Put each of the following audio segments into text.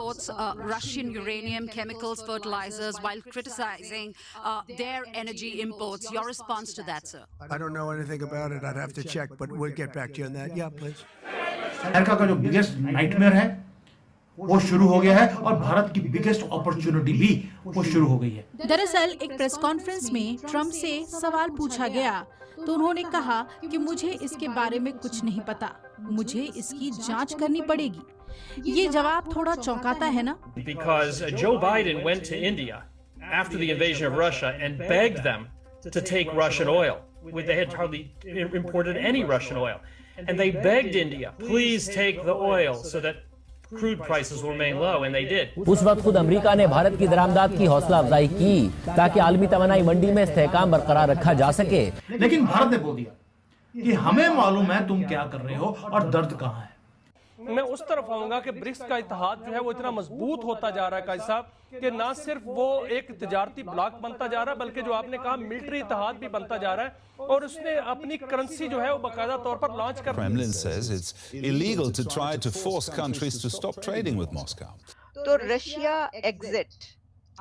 imports Russian uranium, chemicals, fertilizers, while criticizing their energy imports. Your response to that, sir? I don't know anything about it. I'd have to check, but we'll get back to you on that. Yeah, please. America का जो biggest nightmare है वो शुरू हो गया है और भारत की बिगेस्ट अपॉर्चुनिटी भी वो शुरू हो गई है। दरअसल एक प्रेस कॉन्फ्रेंस में ट्रम्प से सवाल पूछा गया तो उन्होंने कहा कि मुझे इसके बारे में कुछ नहीं पता, मुझे इसकी जांच करनी पड़ेगी। ये जवाब थोड़ा चौंकाता है ना? Because Joe Biden went to India after the invasion of Russia and begged them to take Russian oil. They had hardly imported any Russian oil. And they begged India, please take the oil so that crude prices will remain low, and they did. उस वक्त खुद America ने भारत की दरामदात की हौसला अफजाई की ताकि आलमी तवानाई मंडी में इस्तेहकाम बरकरार रखा जा सके। लेकिन भारत ने बोल दिया कि हमें मालूम है तुम क्या कर रहे हो और दर्द कहाँ है। मैं उस तरफ आऊंगा कि ब्रिक्स का इत्तेहाद जो है वो इतना मजबूत होता जा रहा है काजी साहब कि ना सिर्फ वो एक तिजारती ब्लॉक बनता जा रहा है बल्कि जो आपने कहा मिलिट्री इत्तेहाद भी बनता जा रहा है और उसने अपनी करेंसी जो है वो बाकायदा तौर पर लॉन्च कर। Kremlin says it's illegal to try to force countries to stop trading with Moscow. तो रशिया एग्जिट,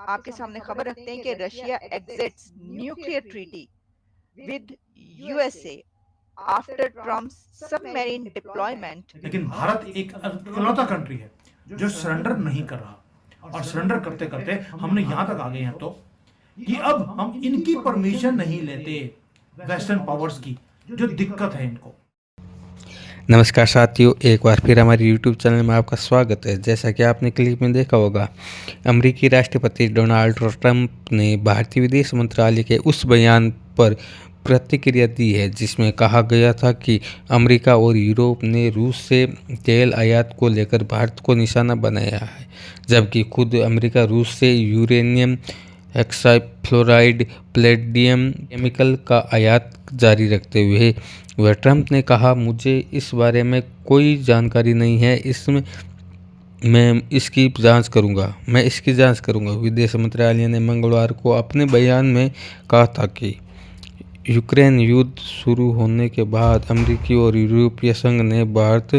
आपके सामने खबर रखते हैं कि Russia exits nuclear treaty with USA after Trump's submarine deployment. लेकिन भारत एक इकलौता कंट्री है जो सरेंडर नहीं कर रहा और सरेंडर करते करते हमने यहाँ तक आ गए हैं तो कि अब हम इनकी परमिशन नहीं लेते वेस्टर्न पावर्स की, जो दिक्कत है इनको। नमस्कार साथियों, एक बार फिर हमारे YouTube चैनल में आपका स्वागत है। जैसा कि आपने क्लिप में देखा होगा, अमेरिकी राष्ट्रपति डोनाल्ड ट्रंप ने भारतीय विदेश मंत्रालय के उस बयान पर प्रतिक्रिया दी है जिसमें कहा गया था कि अमेरिका और यूरोप ने रूस से तेल आयात को लेकर भारत को निशाना बनाया है, जबकि खुद अमेरिका रूस से यूरेनियम, हेक्साफ्लोराइड, प्लेटिनम केमिकल का आयात जारी रखते हुए वह ट्रंप ने कहा, मुझे इस बारे में कोई जानकारी नहीं है, इसमें मैं इसकी जांच करूंगा। विदेश मंत्रालय ने मंगलवार को अपने बयान में कहा था कि यूक्रेन युद्ध शुरू होने के बाद अमेरिकी और यूरोपीय संघ ने भारत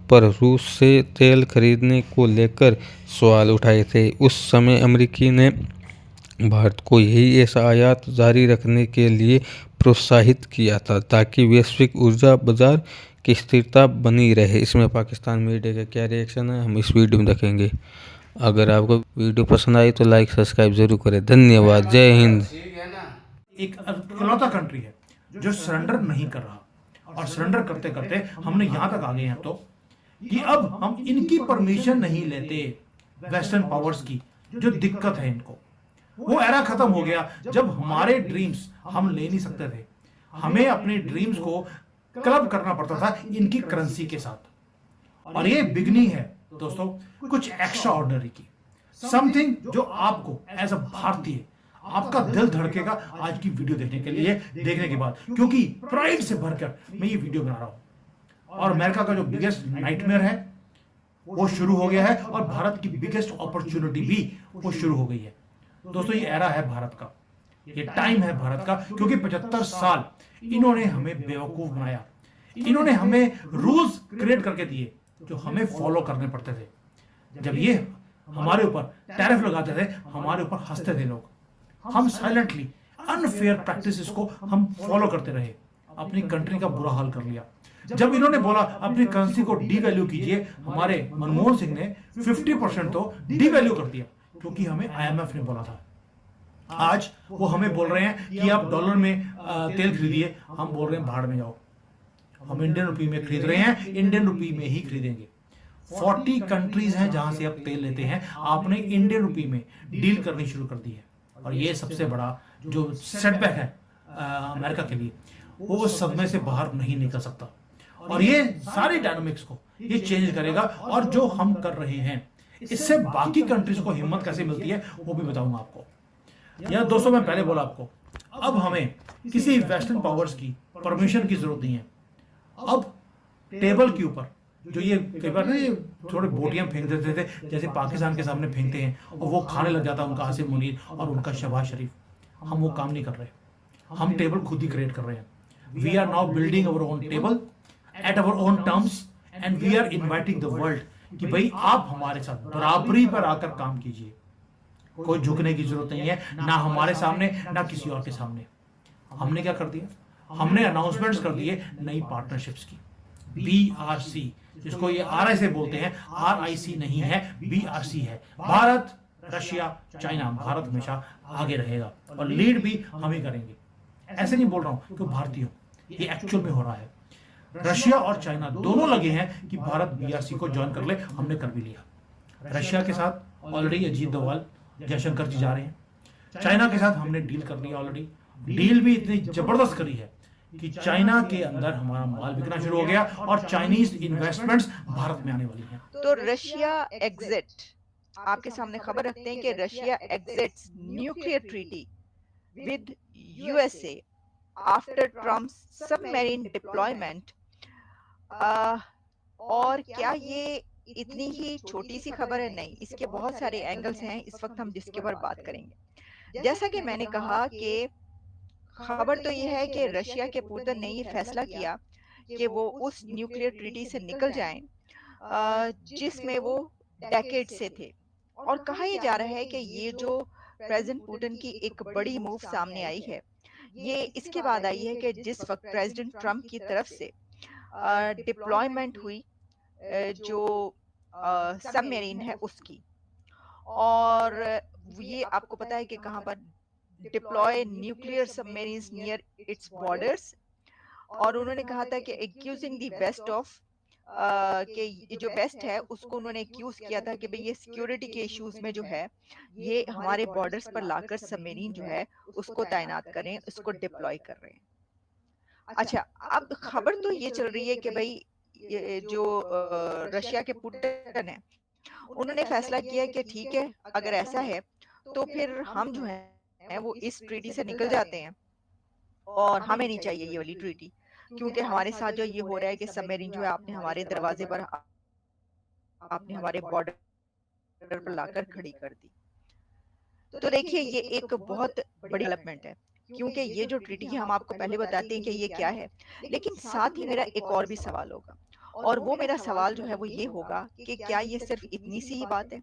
पर रूस से तेल खरीदने को लेकर सवाल उठाए थे। उस समय अमेरिकी ने भारत को यही ऐसा आयात जारी रखने के लिए प्रोत्साहित किया था ताकि वैश्विक ऊर्जा बाजार की स्थिरता बनी रहे। इसमें पाकिस्तान मीडिया का क्या रिएक्शन है, हम इस वीडियो में देखेंगे। अगर आपको वीडियो पसंद आई तो लाइक सब्सक्राइब जरूर करें। धन्यवाद। जय हिंद। एक इकलौता कंट्री है जो सरेंडर नहीं कर रहा और सरेंडर करते करते हमने यहाँ तक आ गए हैं तो कि अब हम इनकी परमिशन नहीं लेते वेस्टर्न पावर्स की, जो दिक्कत है इनको। वो एरा खत्म हो गया जब हमारे ड्रीम्स हम ले नहीं सकते थे, हमें अपने ड्रीम्स को क्लब करना पड़ता था इनकी करेंसी के साथ। और ये बिगनिंग है दोस्तों कुछ एक्स्ट्रा ऑर्डिनरी की, समथिंग जो आपको एज अ भारतीय आपका दिल धड़केगा आज की वीडियो देखने के बाद, क्योंकि प्राइड से भरकर मैं ये वीडियो बना रहा हूं। और अमेरिका का जो बिगेस्ट नाइटमेयर है वो शुरू हो गया है और भारत की बिगेस्ट अपॉर्चुनिटी भी वो शुरू हो गई है। दोस्तों ये एरा है भारत का, ये टाइम है भारत का, क्योंकि 75 साल इन्होंने हमें बेवकूफ बनाया, इन्होंने हमें रूल्स क्रिएट करके दिए जो हमें फॉलो करने पड़ते थे। जब ये हमारे ऊपर टैरिफ लगाते थे, हमारे ऊपर हंसते थे लोग, हम साइलेंटली अनफेयर प्रैक्टिसेस को हम फॉलो करते रहे, अपनी कंट्री का बुरा हाल कर लिया। जब इन्होंने बोला अपनी करेंसी को डीवैल्यू कीजिए, हमारे मनमोहन सिंह ने 50% तो डीवैल्यू कर दिया, क्योंकि हमें IMF ने बोला था। आज वो हमें बोल रहे हैं कि आप डॉलर में तेल खरीदिए, हम बोल रहे हैं भाड़ में जाओ। हम इंडियन रुपी में खरीद रहे हैं, इंडियन रुपी में ही खरीदेंगे। 40 कंट्रीज हैं जहां से आप तेल लेते हैं, आपने इंडियन रुपी में डील करनी शुरू कर दी है। और ये सबसे बड़ा जो सेटबैक है अमेरिका के लिए, वो उस सदमे से बाहर नहीं निकल सकता। और ये सारी डायनामिक्स को ये चेंज करेगा। और जो हम कर रहे हैं इससे बाकी कंट्रीज को हिम्मत कैसे मिलती है वो भी बताऊंगा आपको। या दोस्तों मैं पहले बोला आपको, अब हमें किसी वेस्टर्न पावर्स की परमिशन की जरूरत नहीं है। अब टेबल के ऊपर जो ये कई बार ना ये थोड़े बोटियां फेंक देते थे, जैसे पाकिस्तान के सामने फेंकते हैं और वो खाने लग जाता उनका आसिम मुनीर और उनका शहबाज शरीफ, हम वो काम नहीं कर रहे। हम टेबल खुद ही क्रिएट कर रहे हैं। We are now building our own table at our own terms and we are inviting the world कि भाई आप हमारे साथ बराबरी पर आकर काम कीजिए, कोई झुकने की जरूरत नहीं है, ना हमारे सामने ना किसी और के सामने। हमने क्या कर दिया, हमने अनाउंसमेंट्स कर दिए नई पार्टनरशिप्स की, BRC, जिसको ये RI से बोलते हैं, RIC नहीं है, BRC है। भारत, रशिया, चाइना, भारत हमेशा आगे रहेगा और लीड भी हम ही करेंगे। ऐसे नहीं बोल रहा हूं कि भारतीय हो, ये एक्चुअल में हो रहा है। रशिया और चाइना दोनों लगे हैं कि भारत BRC को ज्वाइन कर ले, हमने कर भी लिया। रशिया के साथ ऑलरेडी अजीत डोभाल, जयशंकर जी जा रहे हैं। चाइना के साथ हमने डील कर लिया ऑलरेडी, डील भी इतनी जबरदस्त करी है कि चाइना के अंदर हमारा माल बिकना शुरू हो गया और चाइनीज इन्वेस्टमेंट्स भारत में आने वाली हैं। तो रशिया एग्जिट, आपके सामने खबर रखते हैं कि Russia exits nuclear treaty with USA after Trump submarine deployment. और क्या ये इतनी ही छोटी सी खबर है? नहीं, इसके बहुत सारे एंगल्स हैं, इस वक्त हम जिसके ऊपर बात करेंगे। जैसा कि मैंने कहा कि खबर तो ये है कि रशिया के पुतिन ने ये फैसला किया कि वो उस न्यूक्लियर ट्रीटी से निकल जाएं जिसमें वो डेकेड से थे। और कहा यह जा रहा है कि ये जो प्रेसिडेंट पुतिन की एक बड़ी मूव सामने आई है, ये इसके बाद आई है कि जिस वक्त प्रेसिडेंट ट्रम्प की तरफ से डिप्लॉयमेंट हुई जो सबमरीन है उसकी, और ये आपको पता है कि कहाँ पर deploy nuclear submarines near it's borders. और उन्होंने कहा था कि एक्यूजिंग द बेस्ट ऑफ, कि जो बेस्ट है उसको उन्होंने एक्यूज किया था कि भाई ये सिक्योरिटी के इश्यूज में जो है ये हमारे बॉर्डर्स पर लाकर सबमरीन जो है उसको तैनात करें, उसको डिप्लॉय कर रहे हैं। अच्छा, अब खबर तो ये चल रही है कि भाई ये जो रशिया के पुतिन है उन्होंने फैसला किया कि ठीक है, अगर ऐसा है तो फिर हम जो है वो इस ट्रीटी से निकल जाते हैं और हमें नहीं चाहिए ये वाली ट्रीटी, क्योंकि हमारे साथ जो ये हो रहा है कि सबमरीन जो है आपने हमारे दरवाजे पर, आपने हमारे बॉर्डर पर लाकर खड़ी कर दी। तो देखिए ये एक बहुत बड़ी डेवलपमेंट है, क्योंकि ये जो ट्रीटी है हम आपको पहले बताते हैं कि ये क्या है, लेकिन साथ ही मेरा एक और भी सवाल होगा, और वो मेरा सवाल जो है वो ये होगा कि क्या ये सिर्फ इतनी सी ही बात है?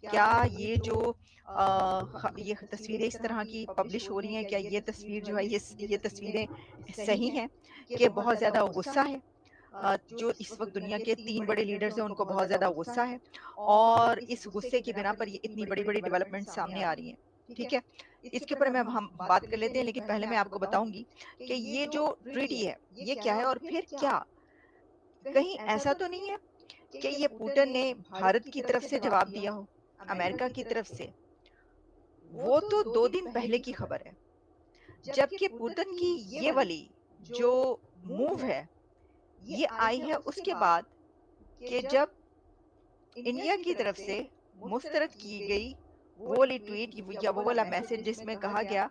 क्या ये जो ये तस्वीरें इस तरह की पब्लिश हो रही हैं, क्या ये तस्वीर जो है ये तस्वीरें सही हैं कि बहुत ज़्यादा गुस्सा है? जो इस वक्त दुनिया के 3 बड़े लीडर्स हैं उनको बहुत ज़्यादा गुस्सा है, और इस गुस्से की बिना पर ये इतनी बड़ी बड़ी डेवलपमेंट सामने आ रही हैं। ठीक है, इसके ऊपर मैं हम बात कर लेते हैं, लेकिन पहले मैं आपको बताऊंगी कि ये जो ट्रीटी है ये क्या है, और फिर क्या कहीं ऐसा तो नहीं है कि ये पुतिन ने भारत की तरफ से जवाब दिया हो, अमेरिका की तरफ से? वो तो 2 दिन पहले की खबर है, जबकि पुतिन की ये वाली जो मूव है ये आई है उसके बाद कि जब इंडिया की तरफ से मुस्तरद की गई वो वाली ट्वीट या वो वाला मैसेज जिसमें कहा गया